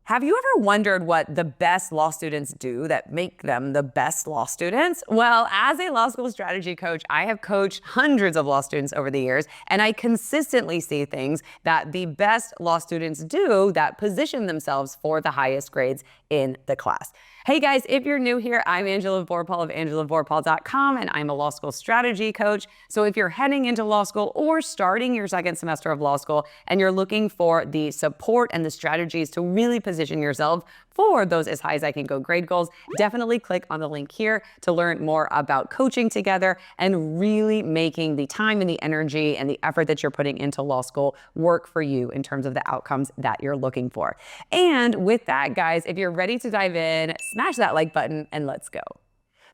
Have you ever wondered what the best law students do that make them the best law students? Well, as a law school strategy coach, I have coached hundreds of law students over the years, and I consistently see things that the best law students do that position themselves for the highest grades in the class. Hey guys, if you're new here, I'm Angela Vorpahl of angelavorpahl.com, and I'm a law school strategy coach. So if you're heading into law school or starting your second semester of law school and you're looking for the support and the strategies to really position yourself for those as high as I can go grade goals, definitely click on the link here to learn more about coaching together and really making the time and the energy and the effort that you're putting into law school work for you in terms of the outcomes that you're looking for. And with that, guys, if you're ready to dive in, smash that like button and let's go.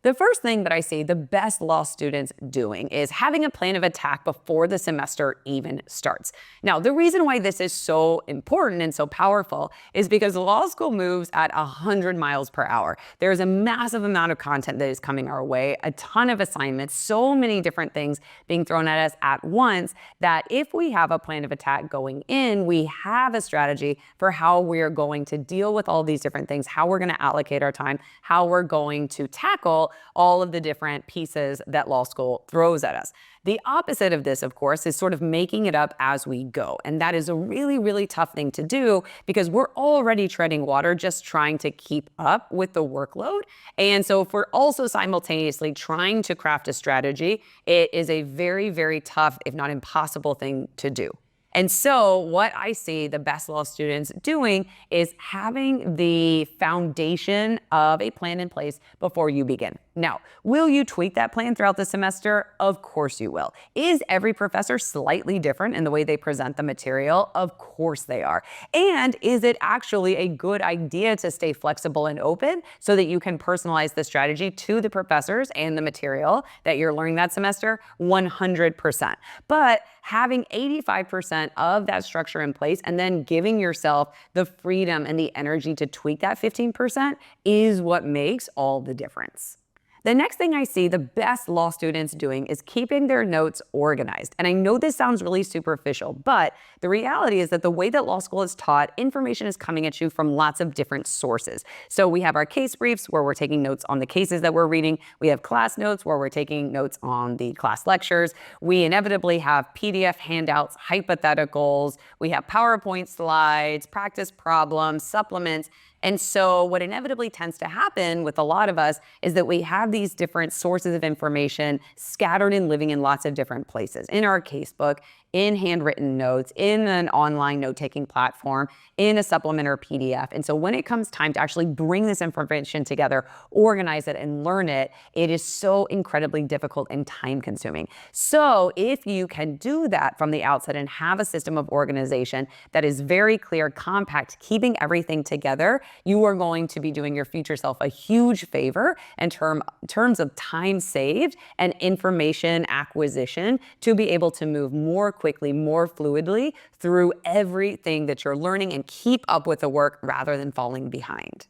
The first thing that I see the best law students doing is having a plan of attack before the semester even starts. Now, the reason why this is so important and so powerful is because law school moves at 100 miles per hour. There's a massive amount of content that is coming our way, a ton of assignments, so many different things being thrown at us at once that if we have a plan of attack going in, we have a strategy for how we're going to deal with all these different things, how we're going to allocate our time, how we're going to tackle all of the different pieces that law school throws at us. The opposite of this, of course, is sort of making it up as we go. And that is a really, really tough thing to do because we're already treading water just trying to keep up with the workload. And so if we're also simultaneously trying to craft a strategy, it is a very, very tough, if not impossible thing to do. And so what I see the best law students doing is having the foundation of a plan in place before you begin. Now, will you tweak that plan throughout the semester? Of course you will. Is every professor slightly different in the way they present the material? Of course they are. And is it actually a good idea to stay flexible and open so that you can personalize the strategy to the professors and the material that you're learning that semester? 100%. But having 85% of that structure in place and then giving yourself the freedom and the energy to tweak that 15% is what makes all the difference. The next thing I see the best law students doing is keeping their notes organized. And I know this sounds really superficial, but the reality is that the way that law school is taught, information is coming at you from lots of different sources. So we have our case briefs where we're taking notes on the cases that we're reading. We have class notes where we're taking notes on the class lectures. We inevitably have PDF handouts, hypotheticals. We have PowerPoint slides, practice problems, supplements. And so what inevitably tends to happen with a lot of us is that we have these different sources of information scattered and living in lots of different places. In our casebook, in handwritten notes, in an online note-taking platform, in a supplement or PDF. And so when it comes time to actually bring this information together, organize it, and learn it, it is so incredibly difficult and time-consuming. So if you can do that from the outset and have a system of organization that is very clear, compact, keeping everything together, you are going to be doing your future self a huge favor in terms of time saved and information acquisition to be able to move more quickly, more fluidly through everything that you're learning and keep up with the work rather than falling behind.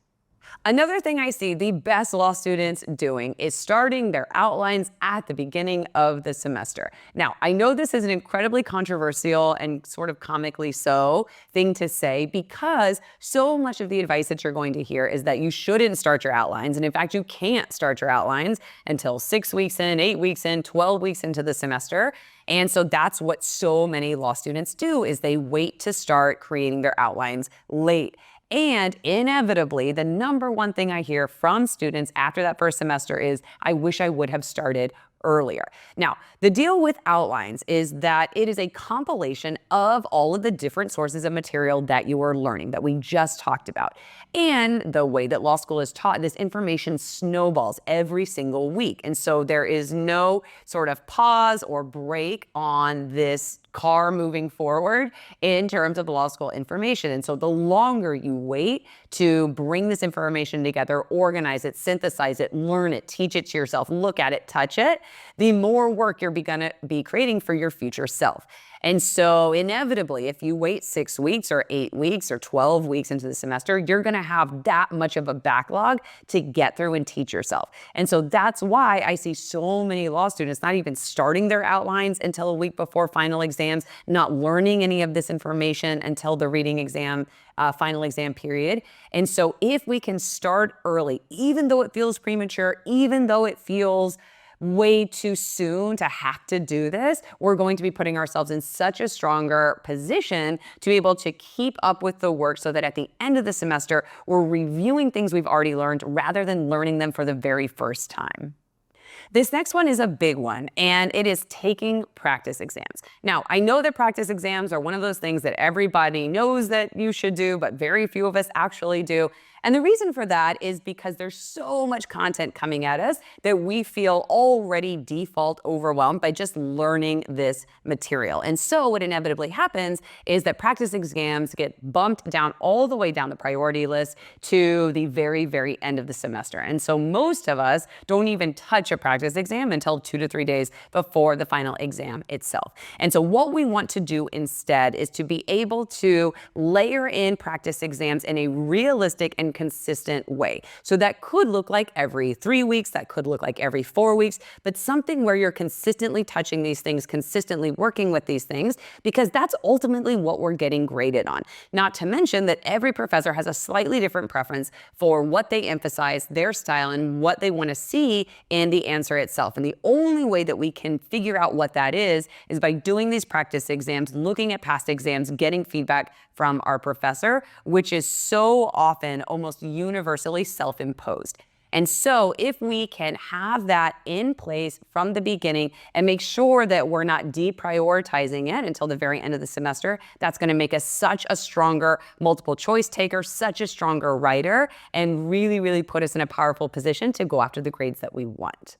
Another thing I see the best law students doing is starting their outlines at the beginning of the semester. Now, I know this is an incredibly controversial and sort of comically so thing to say because so much of the advice that you're going to hear is that you shouldn't start your outlines. And in fact, you can't start your outlines until 6 weeks in, 8 weeks in, 12 weeks into the semester. And so that's what so many law students do is they wait to start creating their outlines late. And inevitably, the number one thing I hear from students after that first semester is, I wish I would have started earlier. Now, the deal with outlines is that it is a compilation of all of the different sources of material that you are learning that we just talked about. And the way that law school is taught, this information snowballs every single week. And so there is no sort of pause or break on this car moving forward in terms of law school information. And so the longer you wait to bring this information together, organize it, synthesize it, learn it, teach it to yourself, look at it, touch it, the more work you're going to be creating for your future self. And so inevitably, if you wait 6 weeks or 8 weeks or 12 weeks into the semester, you're going to have that much of a backlog to get through and teach yourself. And so that's why I see so many law students not even starting their outlines until a week before final exams, not learning any of this information until the reading exam, final exam period. And so if we can start early, even though it feels premature, even though it feels way too soon to have to do this, we're going to be putting ourselves in such a stronger position to be able to keep up with the work so that at the end of the semester, we're reviewing things we've already learned rather than learning them for the very first time. This next one is a big one, and it is taking practice exams. Now, I know that practice exams are one of those things that everybody knows that you should do, but very few of us actually do. And the reason for that is because there's so much content coming at us that we feel already default overwhelmed by just learning this material. And so what inevitably happens is that practice exams get bumped down all the way down the priority list to the very, very end of the semester. And so most of us don't even touch a practice exam until 2 to 3 days before the final exam itself. And so what we want to do instead is to be able to layer in practice exams in a realistic and consistent way. So that could look like every 3 weeks, that could look like every 4 weeks, but something where you're consistently touching these things, consistently working with these things, because that's ultimately what we're getting graded on. Not to mention that every professor has a slightly different preference for what they emphasize, their style, and what they want to see in the answer itself. And the only way that we can figure out what that is by doing these practice exams, looking at past exams, getting feedback from our professor, which is so often almost universally self-imposed. And so if we can have that in place from the beginning and make sure that we're not deprioritizing it until the very end of the semester, that's going to make us such a stronger multiple choice taker, such a stronger writer, and really, really put us in a powerful position to go after the grades that we want.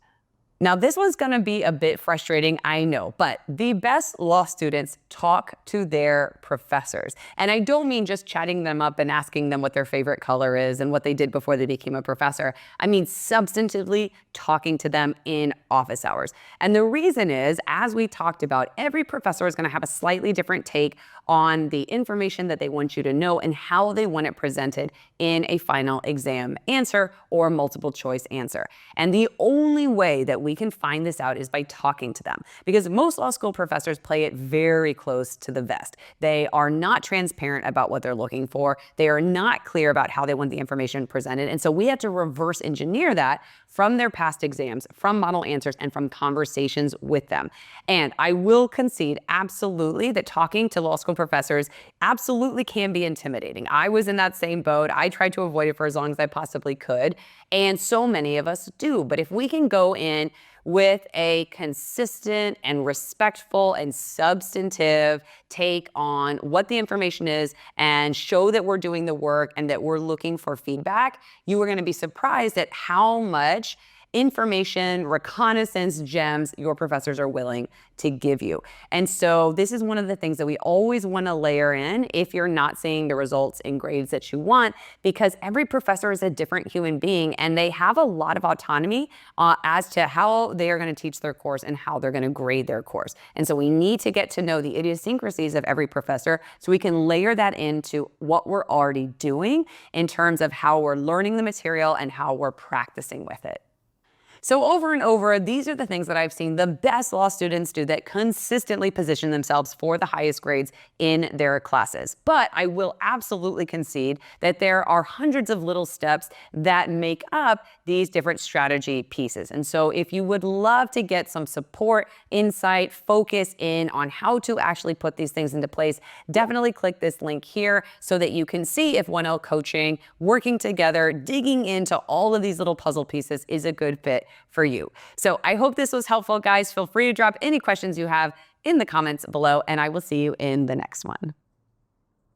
Now, this one's going to be a bit frustrating, I know, but the best law students talk to their professors. And I don't mean just chatting them up and asking them what their favorite color is and what they did before they became a professor. I mean substantively talking to them in office hours. And the reason is, as we talked about, every professor is going to have a slightly different take on the information that they want you to know and how they want it presented in a final exam answer or multiple choice answer. And the only way that we can find this out is by talking to them, because most law school professors play it very close to the vest. They are not transparent about what they're looking for. They are not clear about how they want the information presented. And so we have to reverse engineer that from their past exams, from model answers, and from conversations with them. And I will concede absolutely that talking to law school professors absolutely can be intimidating. I was in that same boat. I tried to avoid it for as long as I possibly could. And so many of us do. But if we can go in with a consistent and respectful and substantive take on what the information is and show that we're doing the work and that we're looking for feedback, you are going to be surprised at how much information, reconnaissance gems your professors are willing to give you. And so this is one of the things that we always want to layer in if you're not seeing the results in grades that you want, because every professor is a different human being and they have a lot of autonomy as to how they are going to teach their course and how they're going to grade their course. And so we need to get to know the idiosyncrasies of every professor so we can layer that into what we're already doing in terms of how we're learning the material and how we're practicing with it. So over and over, these are the things that I've seen the best law students do that consistently position themselves for the highest grades in their classes. But I will absolutely concede that there are hundreds of little steps that make up these different strategy pieces. And so if you would love to get some support, insight, focus in on how to actually put these things into place, definitely click this link here so that you can see if 1L Coaching, working together, digging into all of these little puzzle pieces is a good fit for you. So I hope this was helpful, guys. Feel free to drop any questions you have in the comments below, and I will see you in the next one.